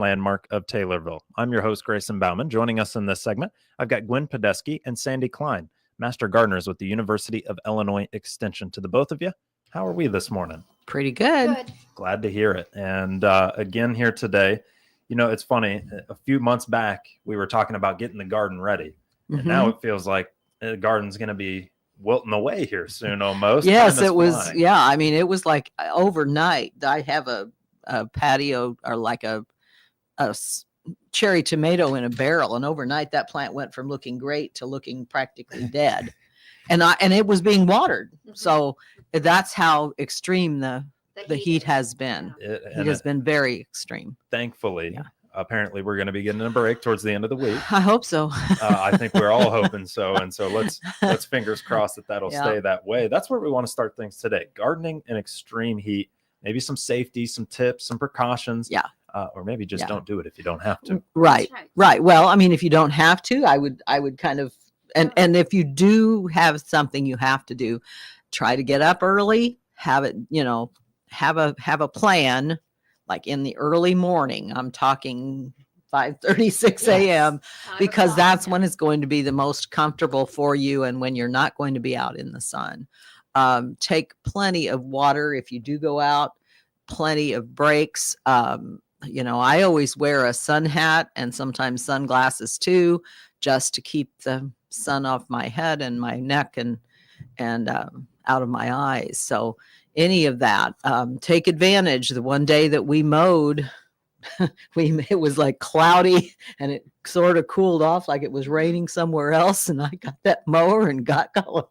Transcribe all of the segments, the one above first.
landmark of Taylorville. I'm your host, Grayson Bauman. Joining us in this segment, I've got Gwen Podesky and Sandy Klein, Master Gardeners with the University of Illinois Extension. To the both of you, how are we this morning? Pretty good. Glad to hear it. And again here today, you know, it's funny. A few months back, we were talking about getting the garden ready. And now it feels like the garden's going to be wilting away here soon almost. Yes, it was. Flying. Yeah, I mean, it was like overnight. I have a patio or like a cherry tomato in a barrel, and overnight that plant went from looking great to looking practically dead, and it was being watered. So that's how extreme the heat has been. It has been very extreme. Thankfully, apparently we're going to be getting a break towards the end of the week. I hope so. I think we're all hoping so, and so let's fingers crossed that'll stay that way. That's where we want to start things today. Gardening in extreme heat. Maybe some safety, some tips, some precautions. Yeah. Or maybe just don't do it if you don't have to. Right. Well, I mean, if you don't have to, I would kind of, and if you do have something you have to do, try to get up early, have it, have a plan, like in the early morning. I'm talking 5:30, 6 a.m. because that's when it's going to be the most comfortable for you and when you're not going to be out in the sun. Take plenty of water if you do go out, plenty of breaks. I always wear a sun hat and sometimes sunglasses too, just to keep the sun off my head and my neck and out of my eyes. So any of that, take advantage. The one day that we mowed, it was like cloudy and it sort of cooled off like it was raining somewhere else. And I got that mower and got going.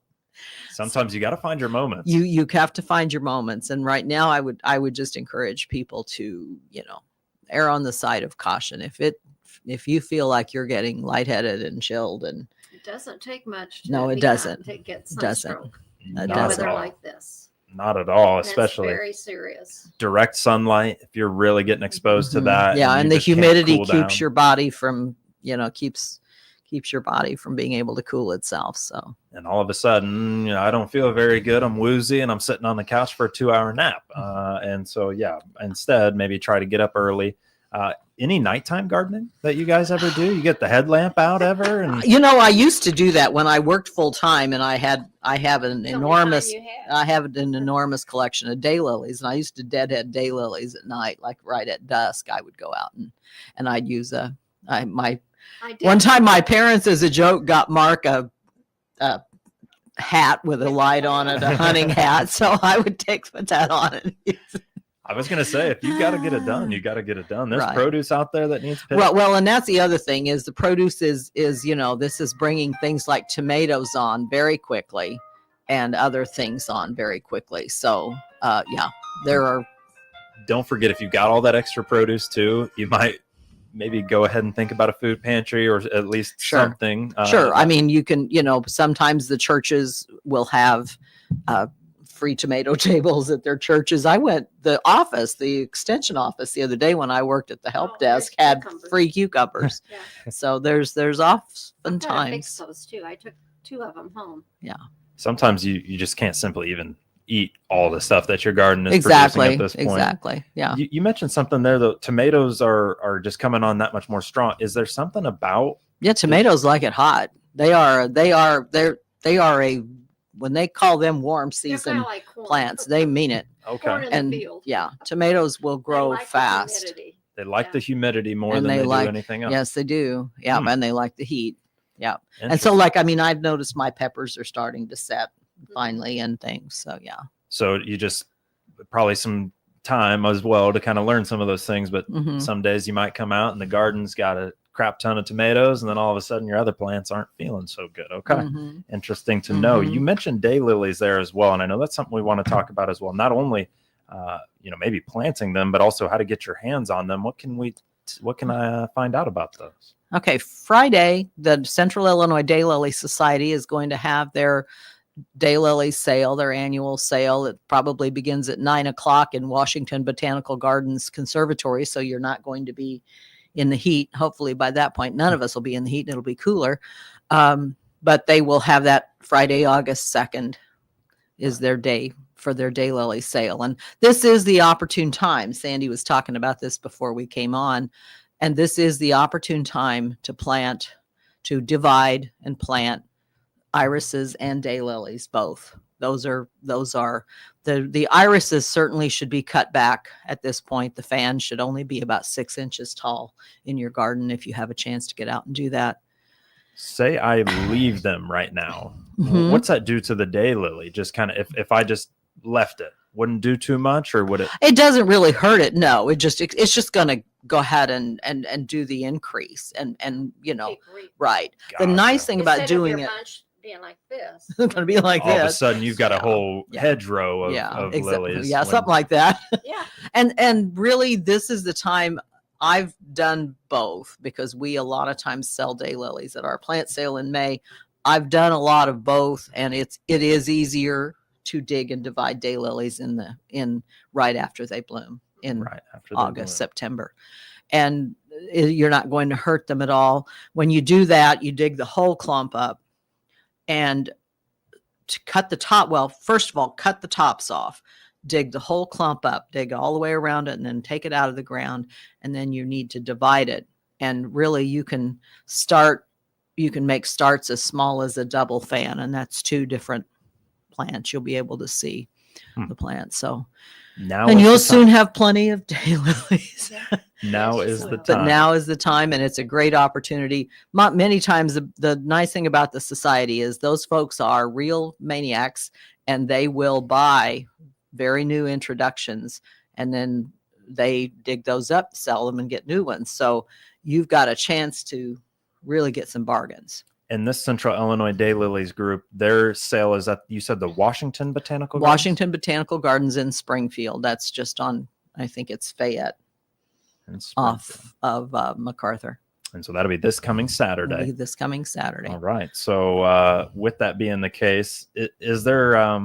Sometimes you got to find your moments. You have to find your moments. And right now I would just encourage people to, err on the side of caution. If you feel like you're getting lightheaded and chilled, and it doesn't take much. It doesn't. To get sunstroke. Not weather like this. Not at all, and especially very serious. Direct sunlight. If you're really getting exposed to that, and the humidity keeps your body from, keeps your body from being able to cool itself. So, and all of a sudden, I don't feel very good. I'm woozy and I'm sitting on the couch for a 2-hour nap. And so, instead, maybe try to get up early. Any nighttime gardening that you guys ever do? You get the headlamp out ever? And I used to do that when I worked full time, and I have an enormous collection of daylilies, and I used to deadhead daylilies at night, like right at dusk. I would go out and I'd use one time my parents, as a joke, got Mark a hat with a light on it, a hunting hat. So I would put that on it. I was going to say, if you got to get it done, you got to get it done. There's produce out there that needs picked. Well, and that's the other thing is the produce is, this is bringing things like tomatoes on very quickly and other things on very quickly. So, there are. Don't forget, if you got all that extra produce too, you might maybe go ahead and think about a food pantry or at least something. Sure. I mean, you can, sometimes the churches will have free tomato tables at their churches. The extension office the other day when I worked at the help desk had free cucumbers. So there's often times. Those too. I took 2 of them home. Yeah. Sometimes you just can't simply even eat all the stuff that your garden is producing at this point. Exactly. Yeah. You mentioned something there, though. Tomatoes are just coming on that much more strong. Is there something about? Yeah, tomatoes like it hot. They are when they call them warm season like plants, they mean it. Okay. And tomatoes will grow fast. They like the humidity more than they do anything else. Yes, they do. Yeah, and they like the heat. Yeah. And so I've noticed my peppers are starting to set finally and things. So, So you just probably some time as well to kind of learn some of those things. But some days you might come out and the garden's got a crap ton of tomatoes, and then all of a sudden your other plants aren't feeling so good. Okay. Interesting to know. You mentioned daylilies there as well. And I know that's something we want to talk about as well. Not only, maybe planting them, but also how to get your hands on them. What can I find out about those? Okay. Friday, the Central Illinois Daylily Society is going to have their daylily sale, their annual sale. It probably begins at 9:00 in Washington Botanical Gardens Conservatory. So you're not going to be in the heat. Hopefully by that point, none of us will be in the heat and it'll be cooler. But they will have that Friday, August 2nd is their day for their daylily sale. And this is the opportune time. Sandy was talking about this before we came on. And this is the opportune time to divide and plant irises and daylilies, both. Those are the irises certainly should be cut back at this point. The fan should only be about 6 inches tall in your garden if you have a chance to get out and do that. Say I leave them right now. Mhm. What's that do to the daylily? Just kind of, if I just left it, wouldn't do too much, or would it? It doesn't really hurt it. No, it's just going to go ahead and do the increase and Take root. right. The Gotcha. nice thing about Instead of doing your it, bunch being like this. it's going to be like All of a this. sudden, you've got a Yeah. whole Yeah. hedgerow of, Yeah, of exactly. lilies. Yeah, when- something like that. Yeah. And really, this is the time I've done both, because we a lot of times sell daylilies at our plant sale in May. I've done a lot of both, and it is easier to dig and divide daylilies in right after they bloom in right after they August, bloom. September. And you're not going to hurt them at all. When you do that, you dig the whole clump up, and to cut the top, well, first of all, cut the tops off, dig the whole clump up, dig all the way around it, and then take it out of the ground. And then you need to divide it. And really, you can make starts as small as a double fan, and that's 2 different plants. You'll be able to see the plants. So, Now and is you'll the soon time. have plenty of daylilies. Now Yes, is you the will. But time. now is the time, and it's a great opportunity. Many times, the nice thing about the society is those folks are real maniacs, and they will buy very new introductions, and then they dig those up, sell them, and get new ones. So you've got a chance to really get some bargains. And this Central Illinois Daylilies group, their sale is at, you said, the Washington Botanical Gardens? Washington Botanical Gardens in Springfield. That's just on, I think it's Fayette, In Springfield. off of MacArthur. And so that'll be this coming It'll Saturday. be this coming Saturday. All right. So with that being the case, is there, I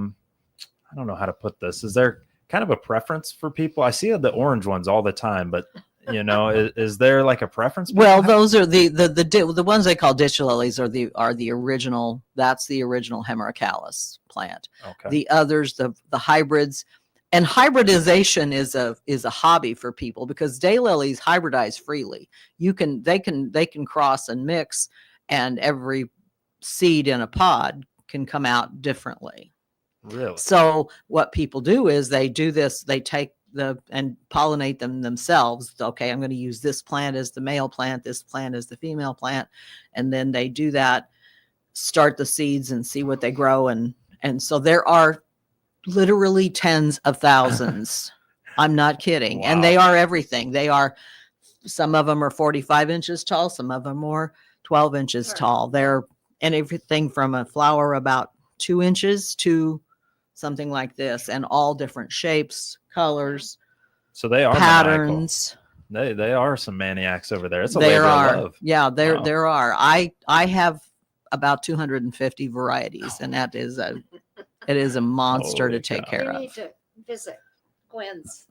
don't know how to put this, is there kind of a preference for people? I see the orange ones all the time, but is there like a preference? Well, people have? those are the ones they call ditch lilies are the original. That's the original Hemerocallis plant. Okay. The others, the hybrids, and hybridization is a hobby for people, because daylilies hybridize freely. They can cross and mix, and every seed in a pod can come out differently. Really? So what people do is they do this, they take and pollinate them themselves. Okay, I'm going to use this plant as the male plant, this plant as the female plant. And then they do that, start the seeds and see what they grow. And so there are literally tens of thousands. I'm not kidding. Wow. And they are everything. Some of them are 45 inches tall. Some of them are 12 inches Right. tall. They're, and everything from a flower about 2 inches to something like this, and all different shapes, colors, So they are maniacal. patterns. They are some maniacs over there. It's a There labor are, of love. yeah, Wow. there are. I have about 250 varieties, and it is a monster Holy to take cow. care You of. need to visit Gwen's.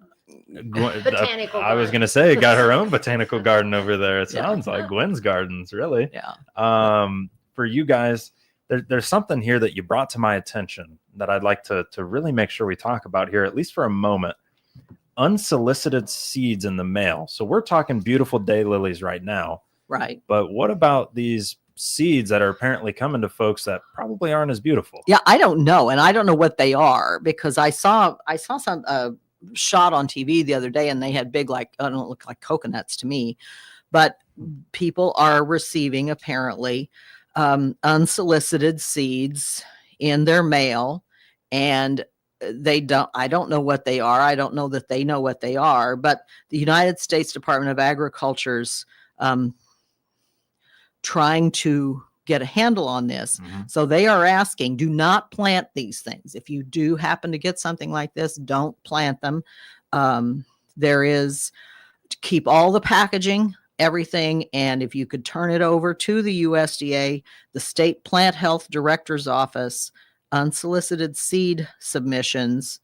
Botanical I was garden. going to say, got her own botanical garden over there. It Yeah. sounds like Gwen's Gardens, really. Yeah. For you guys, there's something here that you brought to my attention that I'd like to really make sure we talk about here, at least for a moment. Unsolicited seeds in the mail. So we're talking beautiful daylilies right now, Right. but what about these seeds that are apparently coming to folks that probably aren't as beautiful? Yeah, I don't know, and I don't know what they are, because I saw some shot on TV the other day, and they had big, like, I don't look like coconuts to me, but people are receiving apparently unsolicited seeds in their mail, and I don't know what they are. I don't know that they know what they are, but the United States Department of Agriculture's trying to get a handle on this. Mhm. So they are asking, do not plant these things. If you do happen to get something like this, don't plant them. There is to keep all the packaging, everything. And if you could turn it over to the USDA, the State Plant Health Director's Office, unsolicited seed submissions,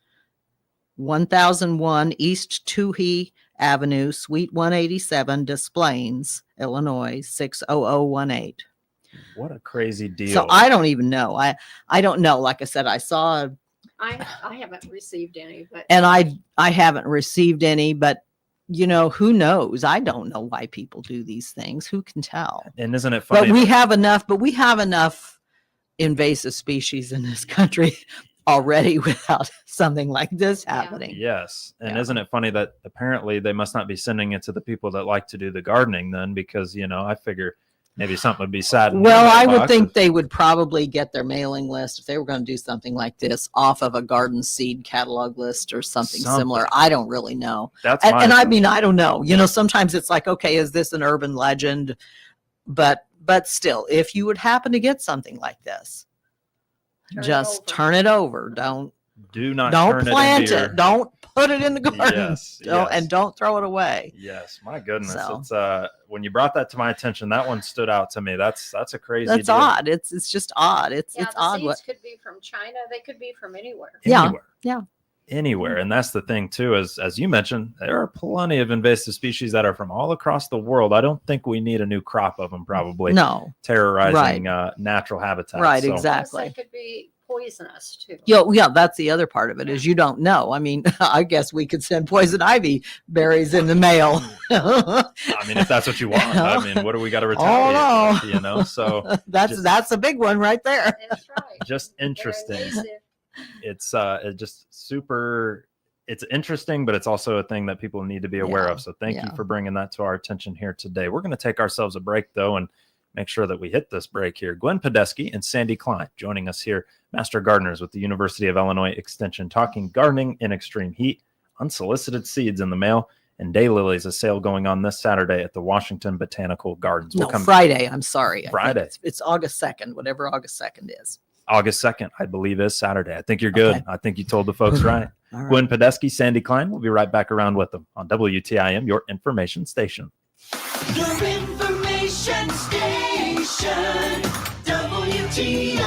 1001 East Toohey Avenue, Suite 187, Des Plaines, Illinois, 60018. What a crazy deal. So I don't even know. I don't know. Like I said, I saw I haven't received any, but And I haven't received any, but who knows? I don't know why people do these things. Who can tell? And isn't it funny? But we have enough invasive species in this country already without something like this happening. Yes. And Yeah. isn't it funny that apparently they must not be sending it to the people that like to do the gardening then, because, I figure maybe something would be sad. Well, I would think they would probably get their mailing list if they were going to do something like this off of a garden seed catalog list or something similar. I don't really know. And I mean, I don't know. Sometimes it's like, okay, is this an urban legend? But still, if you would happen to get something like this, just turn it over. Don't plant it. Don't put it in the garden. Yes, And don't throw it away. Yes, my goodness. So. It's when you brought that to my attention, that one stood out to me. That's a crazy That's deal. odd. It's just odd. It's the odd. Seeds could be from China. They could be from anywhere. Anywhere. And that's the thing too, as you mentioned, there are plenty of invasive species that are from all across the world. I don't think we need a new crop of them probably terrorizing natural habitats. Right, So, exactly. They could be poisonous too. Yeah, that's the other part of it is you don't know. I mean, I guess we could send poison ivy berries in the mail. I mean, if that's what you want. I mean, what do we got to retaliate? Oh, no. So that's a big one right there. That's right. Just interesting. It's just super. It's interesting, but it's also a thing that people need to be aware of. So thank you for bringing that to our attention here today. We're going to take ourselves a break though, and make sure that we hit this break here. Gwen Podesky and Sandy Klein joining us here, Master Gardeners with the University of Illinois Extension, talking gardening in extreme heat, unsolicited seeds in the mail, and daylilies, a sale going on this Saturday at the Washington Botanical Gardens. Friday. I'm sorry. Friday. It's August 2nd, whatever August 2nd is. August 2nd, I believe, is Saturday. I think you're good. Okay. I think you told the folks right. All right. Gwen Podesky, Sandy Klein. We'll be right back around with them on WTIM, your information station. Your information station, WTIM.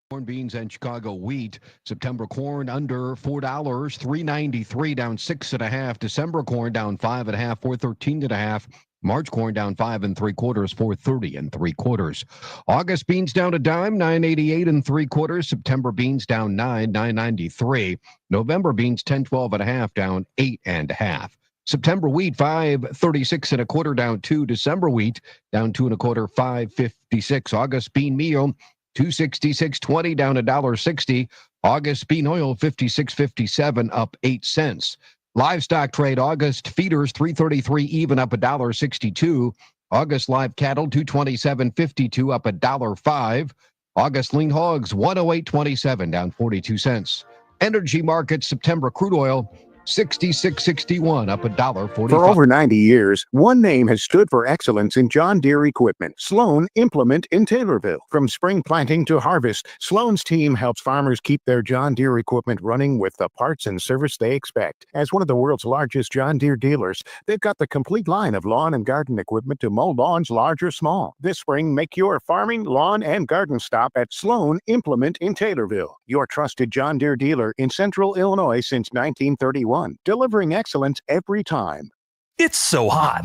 Corn, beans, and Chicago wheat. September corn under $4, $3.93, down 6.5. December corn down 5.5, $4.13.5. March corn down 5 3/4, $4.30 3/4. August beans down a dime, $9.88 3/4. September beans down 9, $9.93. November beans 10.12.5, down 8.5. September wheat 5.36 1/4, down 2. December wheat down 2 1/4, $5.56. August bean meal $2.6620, down $1.60. August bean oil $56.57, up 8 cents. Livestock trade, August feeders $3.33 even, up $1.62. August live cattle $227.52, up $1.05. August lean hogs $108.27, down 42 cents. Energy markets, September crude oil $66.61, up $1.45. For over 90 years, one name has stood for excellence in John Deere equipment: Sloan Implement in Taylorville. From spring planting to harvest, Sloan's team helps farmers keep their John Deere equipment running with the parts and service they expect. As one of the world's largest John Deere dealers, they've got the complete line of lawn and garden equipment to mow lawns large or small. This spring, make your farming, lawn, and garden stop at Sloan Implement in Taylorville, your trusted John Deere dealer in Central Illinois since 1931. Delivering excellence every time. It's so hot.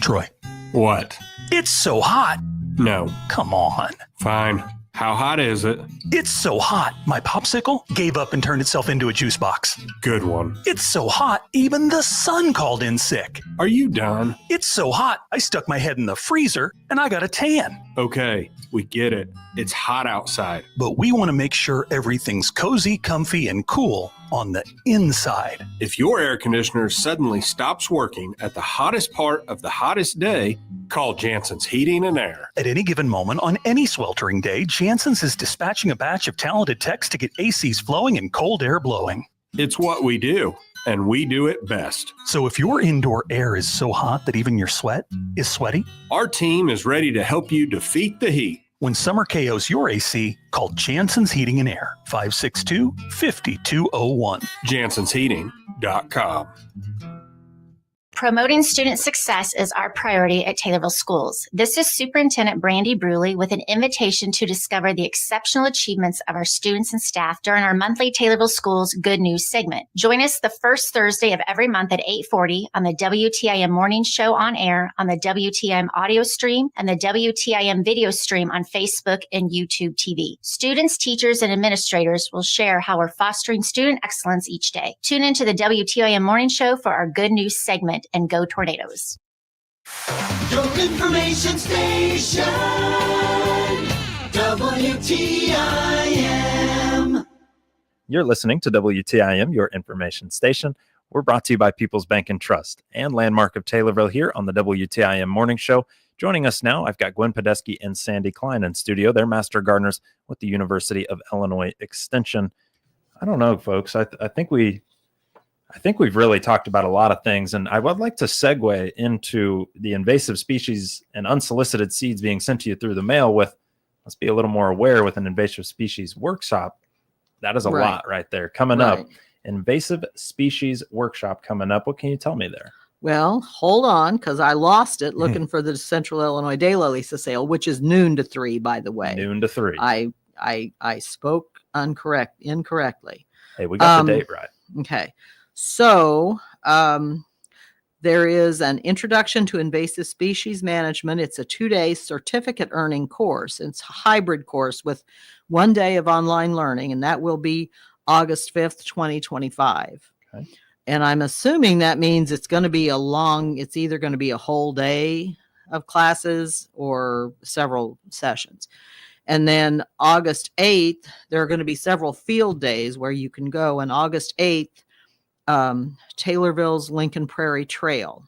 Troy. What? It's so hot. No. Come on. Fine. How hot is it? It's so hot. My popsicle gave up and turned itself into a juice box. Good one. It's so hot, even the sun called in sick. Are you done? It's so hot, I stuck my head in the freezer and I got a tan. Okay, we get it. It's hot outside. But we want to make sure everything's cozy, comfy, and cool on the inside. If your air conditioner suddenly stops working at the hottest part of the hottest day, call Jansen's Heating and Air. At any given moment on any sweltering day, Jansen's is dispatching a batch of talented techs to get ACs flowing and cold air blowing. It's what we do, and we do it best. So if your indoor air is so hot that even your sweat is sweaty, our team is ready to help you defeat the heat. When summer KOs your AC, call Jansen's Heating and Air, 562-5201. JansensHeating.com. Promoting student success is our priority at Taylorville Schools. This is Superintendent Brandy Bruley with an invitation to discover the exceptional achievements of our students and staff during our monthly Taylorville Schools Good News segment. Join us the first Thursday of every month at 8:40 on the WTIM Morning Show on air, on the WTIM audio stream, and the WTIM video stream on Facebook and YouTube TV. Students, teachers, and administrators will share how we're fostering student excellence each day. Tune into the WTIM Morning Show for our Good News segment, and go Tornadoes. Your information station, WTIM. You're listening to WTIM, your information station. We're brought to you by People's Bank and Trust and Landmark of Taylorville here on the WTIM Morning Show. Joining us now, I've got Gwen Podesky and Sandy Klein in studio. They're master gardeners with the University of Illinois Extension. I don't know, folks. I think we've really talked about a lot of things, and I would like to segue into the invasive species and unsolicited seeds being sent to you through the mail with, let's be a little more aware with an invasive species workshop. That is a lot right there coming up. Invasive species workshop coming up. What can you tell me there? Well, hold on, because I lost it looking for the Central Illinois Daylily sale, which is noon to 3, by the way. Noon to 3. I spoke incorrectly. Hey, we got the date right. Okay. So there is an Introduction to Invasive Species Management. It's a 2-day certificate earning course. It's a hybrid course with 1 day of online learning, and that will be August 5th, 2025. Okay. And I'm assuming that means it's going to be it's either going to be a whole day of classes or several sessions. And then August 8th, there are going to be several field days where you can go. And August 8th, Taylorville's Lincoln Prairie Trail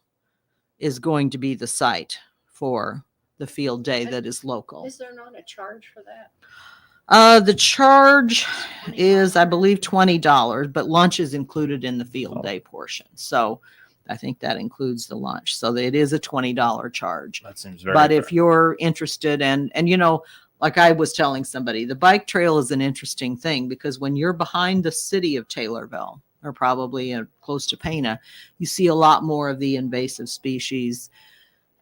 is going to be the site for the field day that is local. Is there not a charge for that? The charge is, I believe, $20, but lunch is included in the field day portion. So I think that includes the lunch. So it is a $20 charge. That seems very But fair. if you're interested, and you know, like I was telling somebody, the bike trail is an interesting thing because when you're behind the city of Taylorville, or probably close to Pana, you see a lot more of the invasive species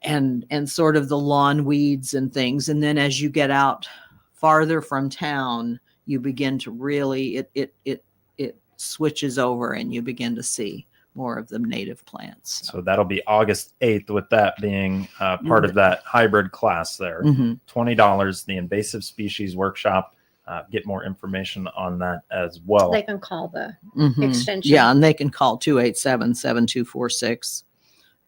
and sort of the lawn weeds and things. And then as you get out farther from town, you begin to really, it switches over and you begin to see more of the native plants. So that'll be August 8th, with that being part of that hybrid class there. $20, the invasive species workshop. Get more information on that as well. They can call the extension. Yeah, and they can call 287-7246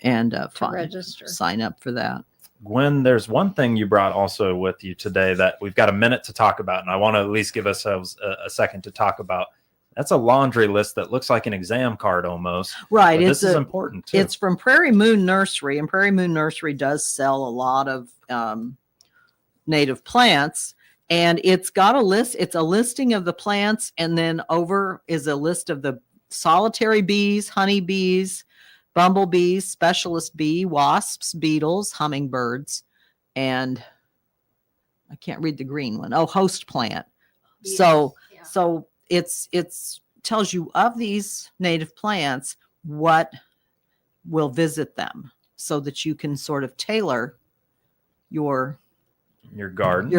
and register. Sign up for that. Gwen, there's one thing you brought also with you today that we've got a minute to talk about, and I want to at least give ourselves a second to talk about. That's a laundry list that looks like an exam card almost. Right. This is important too. It's from Prairie Moon Nursery, and Prairie Moon Nursery does sell a lot of native plants. And it's got a list. It's a listing of the plants, and then over is a list of the solitary bees, honeybees, bumblebees, specialist bee, wasps, beetles, hummingbirds, and I can't read the green one. Oh, host plant. Beetles, So yeah. it's tells you of these native plants what will visit them, so that you can sort of tailor your garden,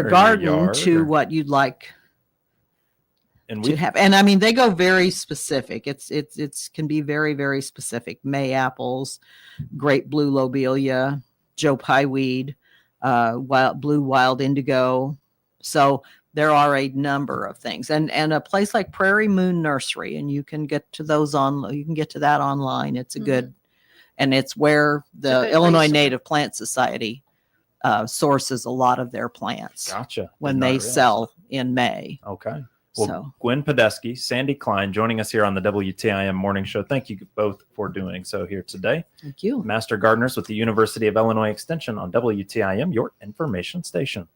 to what you'd like and to have. And I mean, they go very specific. It's can be very, very specific. May apples, great blue lobelia, Joe Pye weed, wild indigo. So there are a number of things, and a place like Prairie Moon Nursery, and you can get to those you can get to that online. It's a good, and it's where the Illinois Native Plant Society sources a lot of their plants. Gotcha. When they sell in May. Okay. Well, Gwen Podesky, Sandy Klein joining us here on the WTIM Morning Show. Thank you both for doing so here today. Thank you. Master Gardeners with the University of Illinois Extension on WTIM, your information station.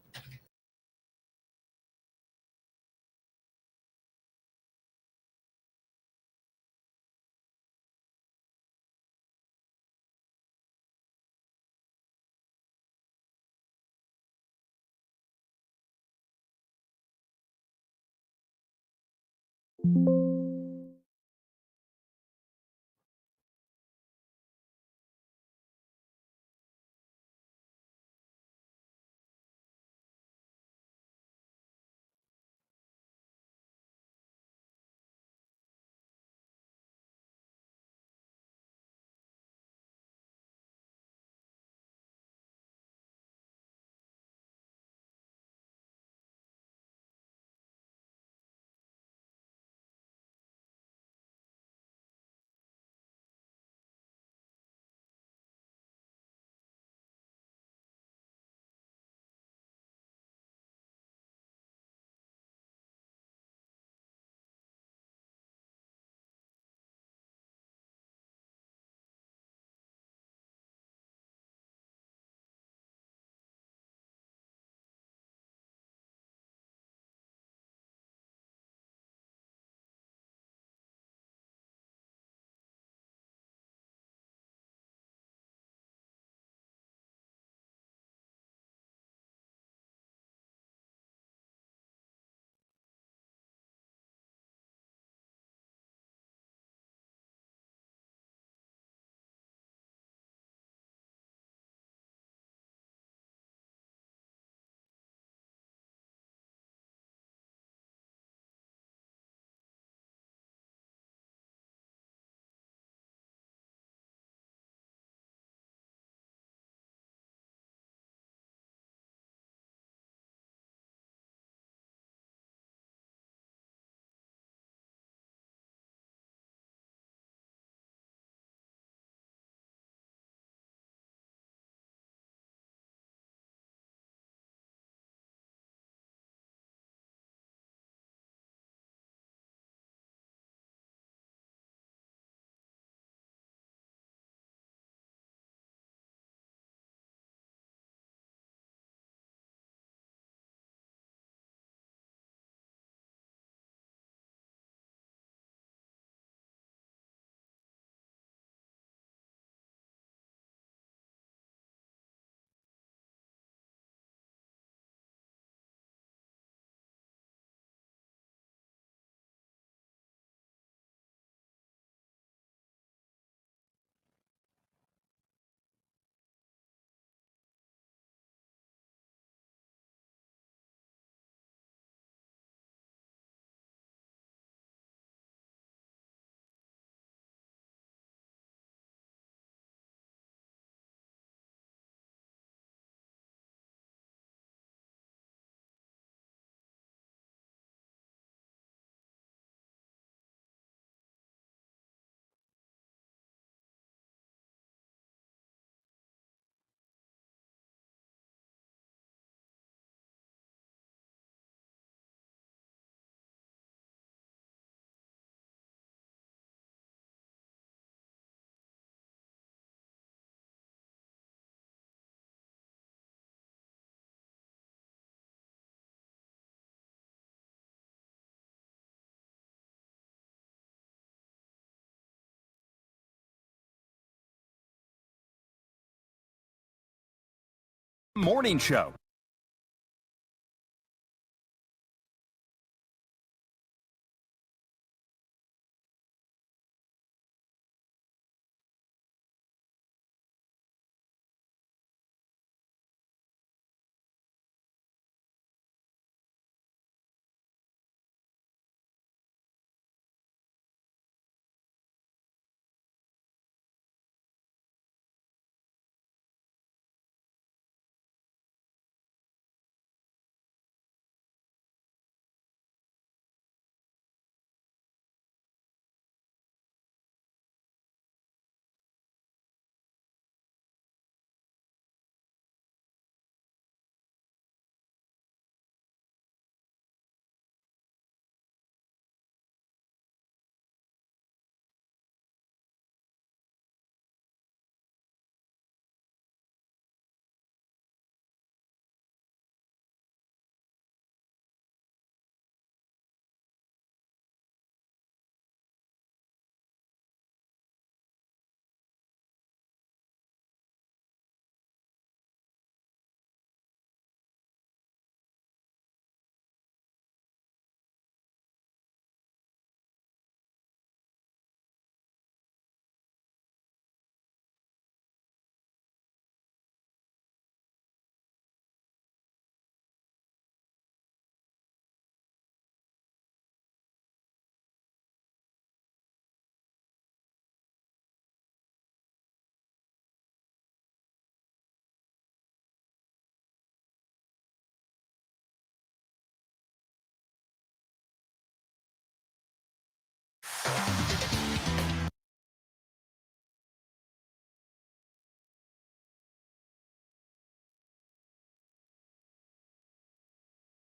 Morning Show.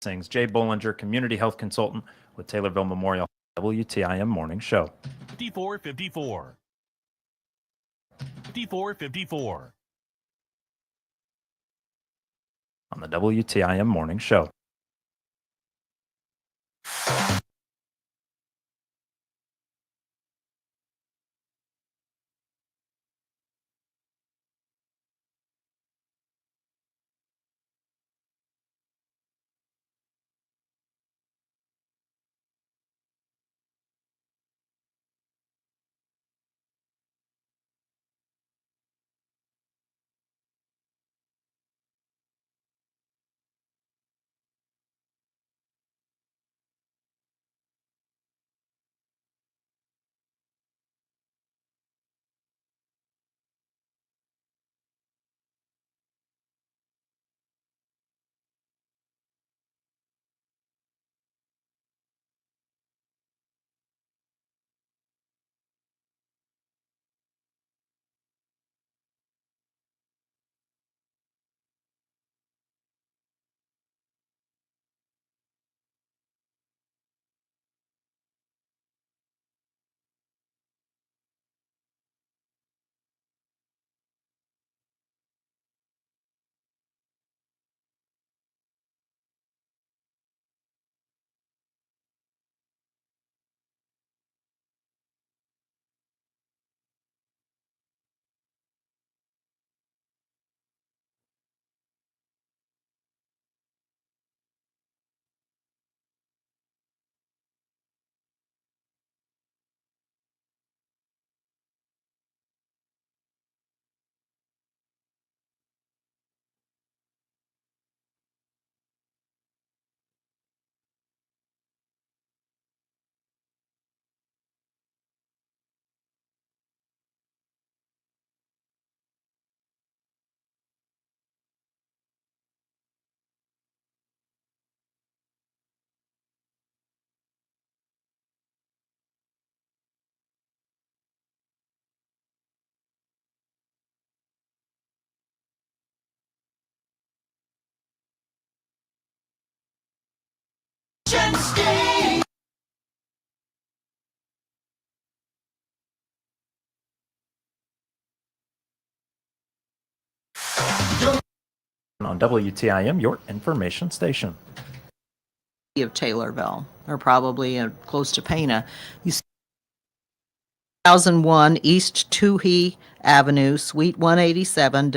Sings Jay Bollinger, community health consultant with Taylorville Memorial. WTIM Morning Show. 5454. 5454. On the WTIM Morning Show. State. On WTIM, your information station. Of Taylorville, or probably close to Pana. You see 1001 East Toohey Avenue, Suite 187,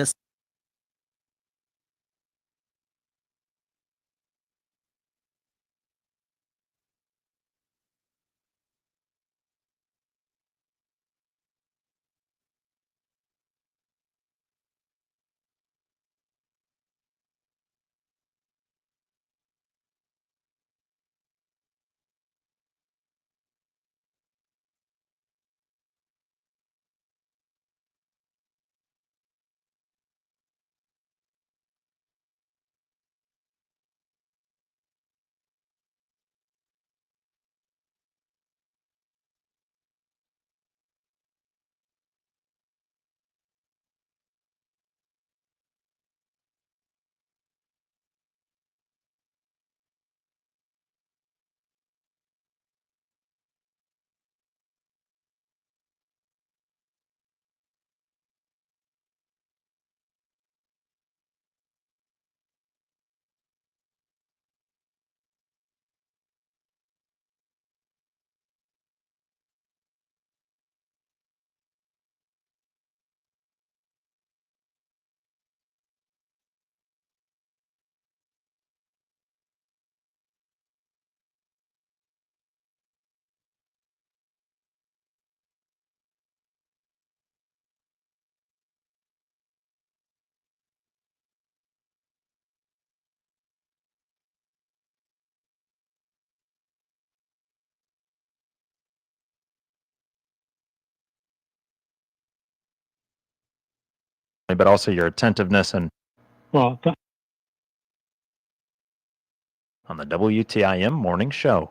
but also your attentiveness and Well, on the WTIM Morning Show.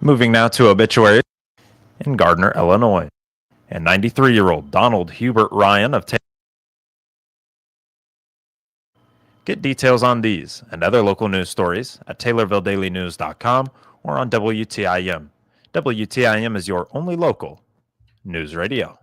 Moving now to obituary in Gardner, Illinois. And 93-year-old Donald Hubert Ryan of Get details on these and other local news stories at TaylorvilleDailyNews.com or on WTIM. WTIM is your only local news radio.